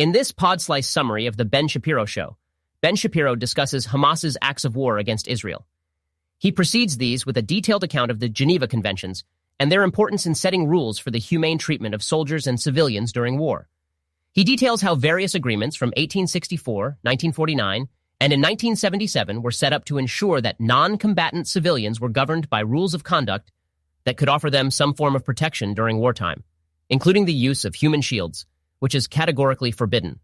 In this pod-slice summary of the Ben Shapiro Show, Ben Shapiro discusses Hamas's acts of war against Israel. He precedes these with a detailed account of the Geneva Conventions and their importance in setting rules for the humane treatment of soldiers and civilians during war. He details how various agreements from 1864, 1949, and in 1977 were set up to ensure that non-combatant civilians were governed by rules of conduct that could offer them some form of protection during wartime, including the use of human shields, which is categorically forbidden.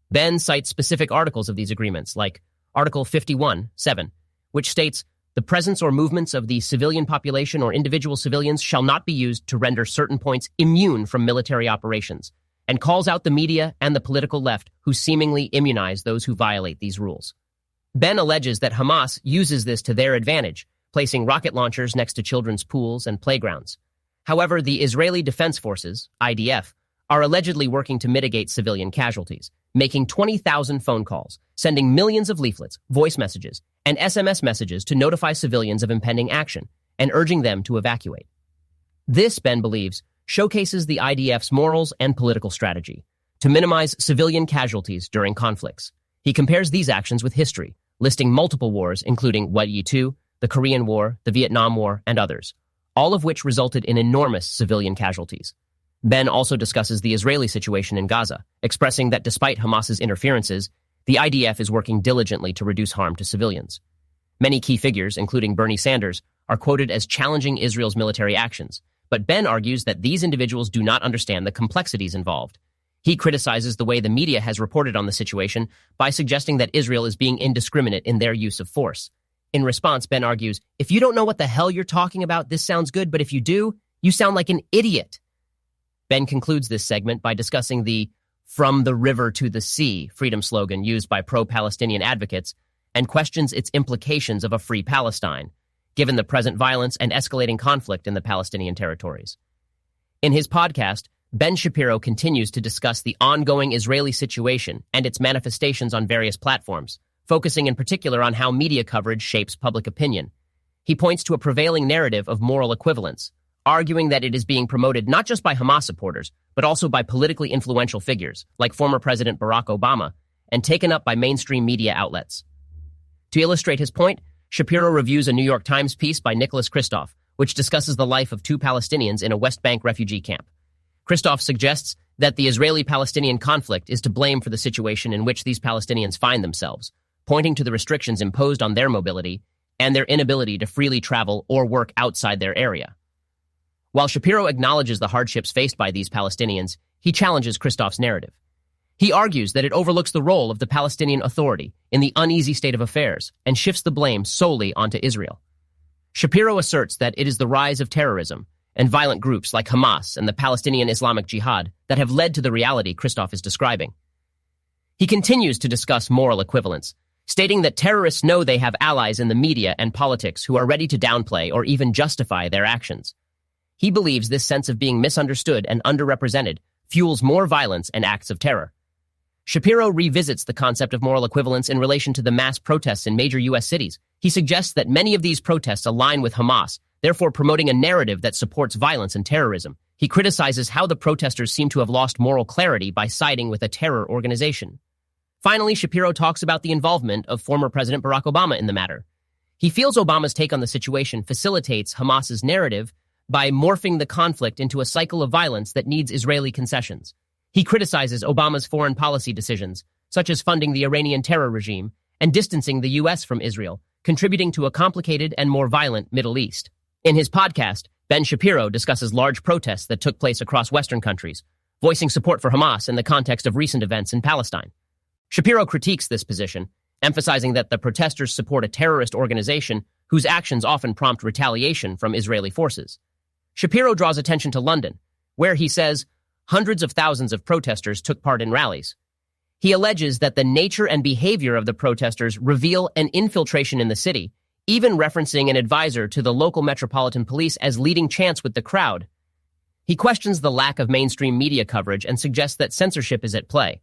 Ben cites specific articles of these agreements, like Article 51(7), which states, "The presence or movements of the civilian population or individual civilians shall not be used to render certain points immune from military operations," and calls out the media and the political left who seemingly immunize those who violate these rules. Ben alleges that Hamas uses this to their advantage, placing rocket launchers next to children's pools and playgrounds. However, the Israeli Defense Forces, IDF, are allegedly working to mitigate civilian casualties, making 20,000 phone calls, sending millions of leaflets, voice messages, and SMS messages to notify civilians of impending action and urging them to evacuate. This, Ben believes, showcases the IDF's morals and political strategy to minimize civilian casualties during conflicts. He compares these actions with history, listing multiple wars including World War II, the Korean War, the Vietnam War, and others, all of which resulted in enormous civilian casualties. Ben also discusses the Israeli situation in Gaza, expressing that despite Hamas's interferences, the IDF is working diligently to reduce harm to civilians. Many key figures, including Bernie Sanders, are quoted as challenging Israel's military actions, but Ben argues that these individuals do not understand the complexities involved. He criticizes the way the media has reported on the situation by suggesting that Israel is being indiscriminate in their use of force. In response, Ben argues, "If you don't know what the hell you're talking about, this sounds good, but if you do, you sound like an idiot." Ben concludes this segment by discussing the "from the river to the sea" freedom slogan used by pro-Palestinian advocates and questions its implications of a free Palestine, given the present violence and escalating conflict in the Palestinian territories. In his podcast, Ben Shapiro continues to discuss the ongoing Israeli situation and its manifestations on various platforms, focusing in particular on how media coverage shapes public opinion. He points to a prevailing narrative of moral equivalence, arguing that it is being promoted not just by Hamas supporters, but also by politically influential figures, like former President Barack Obama, and taken up by mainstream media outlets. To illustrate his point, Shapiro reviews a New York Times piece by Nicholas Kristof, which discusses the life of two Palestinians in a West Bank refugee camp. Kristof suggests that the Israeli-Palestinian conflict is to blame for the situation in which these Palestinians find themselves, pointing to the restrictions imposed on their mobility and their inability to freely travel or work outside their area. While Shapiro acknowledges the hardships faced by these Palestinians, he challenges Kristof's narrative. He argues that it overlooks the role of the Palestinian Authority in the uneasy state of affairs and shifts the blame solely onto Israel. Shapiro asserts that it is the rise of terrorism and violent groups like Hamas and the Palestinian Islamic Jihad that have led to the reality Kristof is describing. He continues to discuss moral equivalence, stating that terrorists know they have allies in the media and politics who are ready to downplay or even justify their actions. He believes this sense of being misunderstood and underrepresented fuels more violence and acts of terror. Shapiro revisits the concept of moral equivalence in relation to the mass protests in major U.S. cities. He suggests that many of these protests align with Hamas, therefore promoting a narrative that supports violence and terrorism. He criticizes how the protesters seem to have lost moral clarity by siding with a terror organization. Finally, Shapiro talks about the involvement of former President Barack Obama in the matter. He feels Obama's take on the situation facilitates Hamas's narrative by morphing the conflict into a cycle of violence that needs Israeli concessions. He criticizes Obama's foreign policy decisions, such as funding the Iranian terror regime and distancing the U.S. from Israel, contributing to a complicated and more violent Middle East. In his podcast, Ben Shapiro discusses large protests that took place across Western countries, voicing support for Hamas in the context of recent events in Palestine. Shapiro critiques this position, emphasizing that the protesters support a terrorist organization whose actions often prompt retaliation from Israeli forces. Shapiro draws attention to London, where he says hundreds of thousands of protesters took part in rallies. He alleges that the nature and behavior of the protesters reveal an infiltration in the city, even referencing an advisor to the local Metropolitan Police as leading chance with the crowd. He questions the lack of mainstream media coverage and suggests that censorship is at play.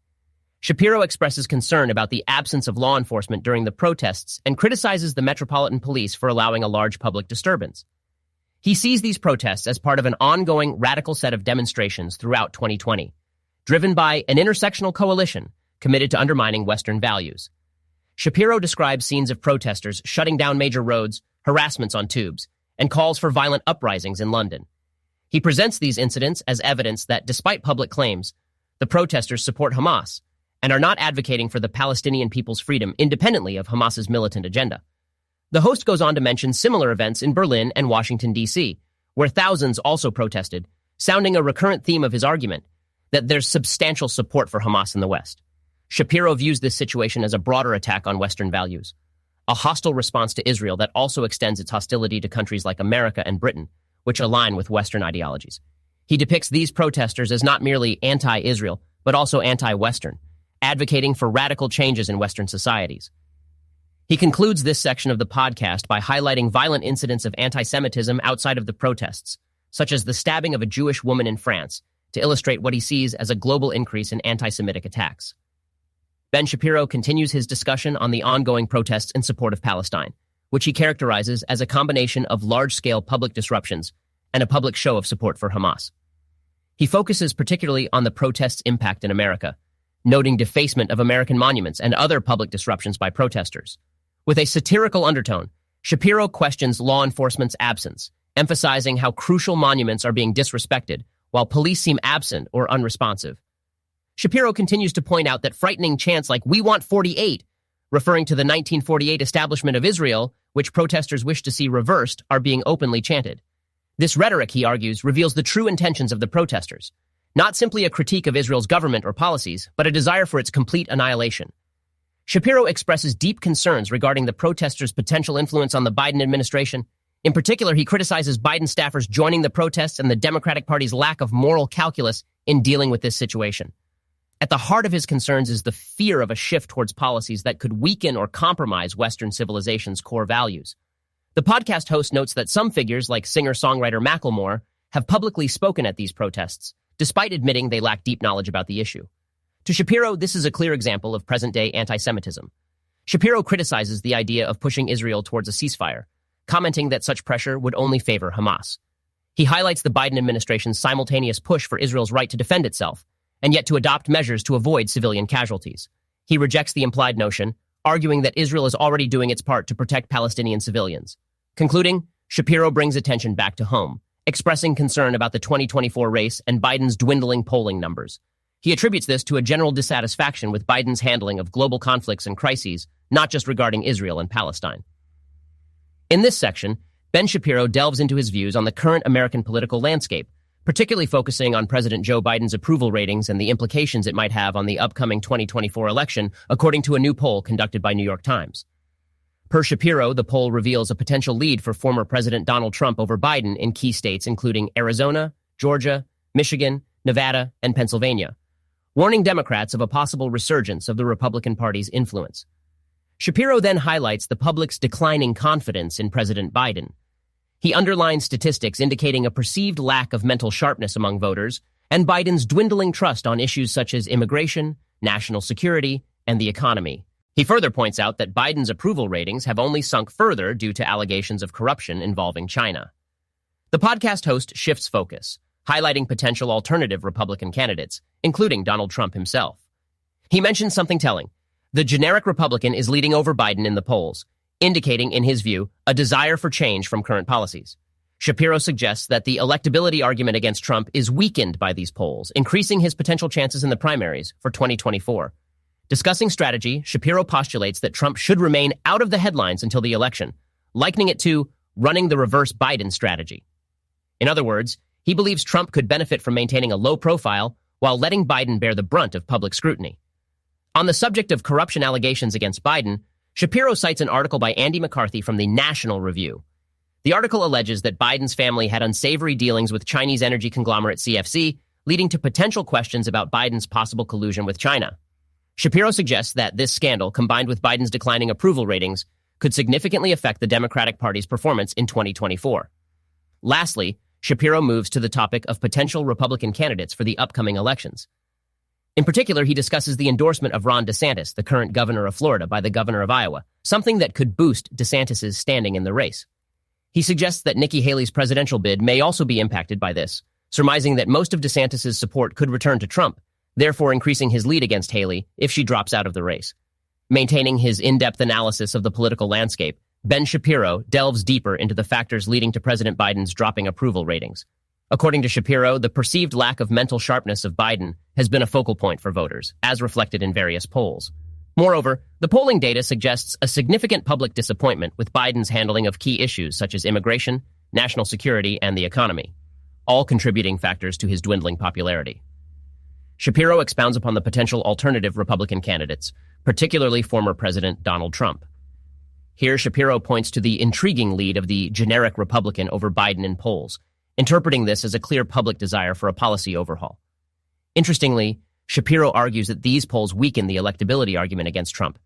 Shapiro expresses concern about the absence of law enforcement during the protests and criticizes the Metropolitan Police for allowing a large public disturbance. He sees these protests as part of an ongoing radical set of demonstrations throughout 2020. driven by an intersectional coalition committed to undermining Western values. Shapiro describes scenes of protesters shutting down major roads, harassments on tubes, and calls for violent uprisings in London. He presents these incidents as evidence that, despite public claims, the protesters support Hamas and are not advocating for the Palestinian people's freedom independently of Hamas's militant agenda. The host goes on to mention similar events in Berlin and Washington, D.C., where thousands also protested, sounding a recurrent theme of his argument that there's substantial support for Hamas in the West. Shapiro views this situation as a broader attack on Western values, a hostile response to Israel that also extends its hostility to countries like America and Britain, which align with Western ideologies. He depicts these protesters as not merely anti-Israel, but also anti-Western, advocating for radical changes in Western societies. He concludes this section of the podcast by highlighting violent incidents of anti-Semitism outside of the protests, such as the stabbing of a Jewish woman in France, to illustrate what he sees as a global increase in anti-Semitic attacks. Ben Shapiro continues his discussion on the ongoing protests in support of Palestine, which he characterizes as a combination of large-scale public disruptions and a public show of support for Hamas. He focuses particularly on the protests' impact in America, noting defacement of American monuments and other public disruptions by protesters. With a satirical undertone, Shapiro questions law enforcement's absence, emphasizing how crucial monuments are being disrespected, while police seem absent or unresponsive. Shapiro continues to point out that frightening chants like "We want 48," referring to the 1948 establishment of Israel, which protesters wish to see reversed, are being openly chanted. This rhetoric, he argues, reveals the true intentions of the protesters, not simply a critique of Israel's government or policies, but a desire for its complete annihilation. Shapiro expresses deep concerns regarding the protesters' potential influence on the Biden administration. In particular, he criticizes Biden staffers joining the protests and the Democratic Party's lack of moral calculus in dealing with this situation. At the heart of his concerns is the fear of a shift towards policies that could weaken or compromise Western civilization's core values. The podcast host notes that some figures, like singer-songwriter Macklemore, have publicly spoken at these protests, despite admitting they lack deep knowledge about the issue. To Shapiro, this is a clear example of present-day anti-Semitism. Shapiro criticizes the idea of pushing Israel towards a ceasefire, commenting that such pressure would only favor Hamas. He highlights the Biden administration's simultaneous push for Israel's right to defend itself, and yet to adopt measures to avoid civilian casualties. He rejects the implied notion, arguing that Israel is already doing its part to protect Palestinian civilians. Concluding, Shapiro brings attention back to home, expressing concern about the 2024 race and Biden's dwindling polling numbers. He attributes this to a general dissatisfaction with Biden's handling of global conflicts and crises, not just regarding Israel and Palestine. In this section, Ben Shapiro delves into his views on the current American political landscape, particularly focusing on President Joe Biden's approval ratings and the implications it might have on the upcoming 2024 election, according to a new poll conducted by New York Times. Per Shapiro, the poll reveals a potential lead for former President Donald Trump over Biden in key states including Arizona, Georgia, Michigan, Nevada, and Pennsylvania, warning Democrats of a possible resurgence of the Republican Party's influence. Shapiro then highlights the public's declining confidence in President Biden. He underlines statistics indicating a perceived lack of mental sharpness among voters and Biden's dwindling trust on issues such as immigration, national security, and the economy. He further points out that Biden's approval ratings have only sunk further due to allegations of corruption involving China. The podcast host shifts focus, highlighting potential alternative Republican candidates, including Donald Trump himself. He mentions something telling. The generic Republican is leading over Biden in the polls, indicating, in his view, a desire for change from current policies. Shapiro suggests that the electability argument against Trump is weakened by these polls, increasing his potential chances in the primaries for 2024. Discussing strategy, Shapiro postulates that Trump should remain out of the headlines until the election, likening it to running the reverse Biden strategy. In other words, he believes Trump could benefit from maintaining a low profile while letting Biden bear the brunt of public scrutiny. On the subject of corruption allegations against Biden, Shapiro cites an article by Andy McCarthy from the National Review. The article alleges that Biden's family had unsavory dealings with Chinese energy conglomerate CFC, leading to potential questions about Biden's possible collusion with China. Shapiro suggests that this scandal, combined with Biden's declining approval ratings, could significantly affect the Democratic Party's performance in 2024. Lastly, Shapiro moves to the topic of potential Republican candidates for the upcoming elections. In particular, he discusses the endorsement of Ron DeSantis, the current governor of Florida, by the governor of Iowa, something that could boost DeSantis' standing in the race. He suggests that Nikki Haley's presidential bid may also be impacted by this, surmising that most of DeSantis' support could return to Trump, therefore increasing his lead against Haley if she drops out of the race. Maintaining his in-depth analysis of the political landscape, Ben Shapiro delves deeper into the factors leading to President Biden's dropping approval ratings. According to Shapiro, the perceived lack of mental sharpness of Biden has been a focal point for voters, as reflected in various polls. Moreover, the polling data suggests a significant public disappointment with Biden's handling of key issues such as immigration, national security, and the economy, all contributing factors to his dwindling popularity. Shapiro expounds upon the potential alternative Republican candidates, particularly former President Donald Trump. Here, Shapiro points to the intriguing lead of the generic Republican over Biden in polls, interpreting this as a clear public desire for a policy overhaul. Interestingly, Shapiro argues that these polls weaken the electability argument against Trump,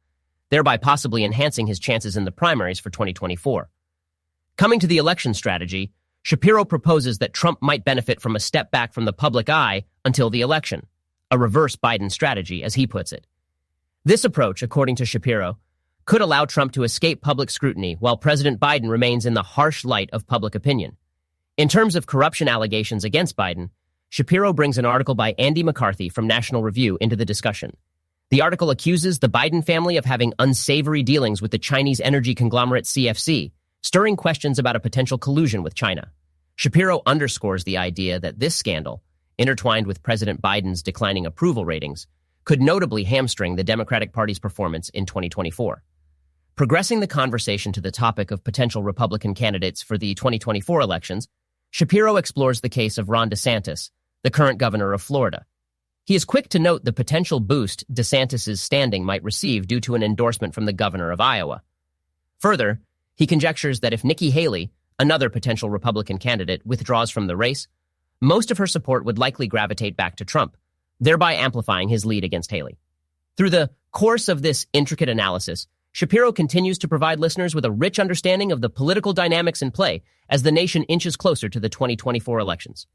thereby possibly enhancing his chances in the primaries for 2024. Coming to the election strategy, Shapiro proposes that Trump might benefit from a step back from the public eye until the election, a reverse Biden strategy, as he puts it. This approach, according to Shapiro, could allow Trump to escape public scrutiny while President Biden remains in the harsh light of public opinion. In terms of corruption allegations against Biden, Shapiro brings an article by Andy McCarthy from National Review into the discussion. The article accuses the Biden family of having unsavory dealings with the Chinese energy conglomerate CFC, stirring questions about a potential collusion with China. Shapiro underscores the idea that this scandal, intertwined with President Biden's declining approval ratings, could notably hamstring the Democratic Party's performance in 2024. Progressing the conversation to the topic of potential Republican candidates for the 2024 elections, Shapiro explores the case of Ron DeSantis, the current governor of Florida. He is quick to note the potential boost DeSantis' standing might receive due to an endorsement from the governor of Iowa. Further, he conjectures that if Nikki Haley, another potential Republican candidate, withdraws from the race, most of her support would likely gravitate back to Trump, thereby amplifying his lead against Haley. Through the course of this intricate analysis, Shapiro continues to provide listeners with a rich understanding of the political dynamics in play as the nation inches closer to the 2024 elections.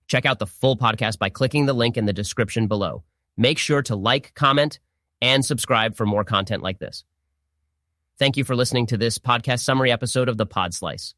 Check out the full podcast by clicking the link in the description below. Make sure to like, comment, and subscribe for more content like this. Thank you for listening to this podcast summary episode of the Pod Slice.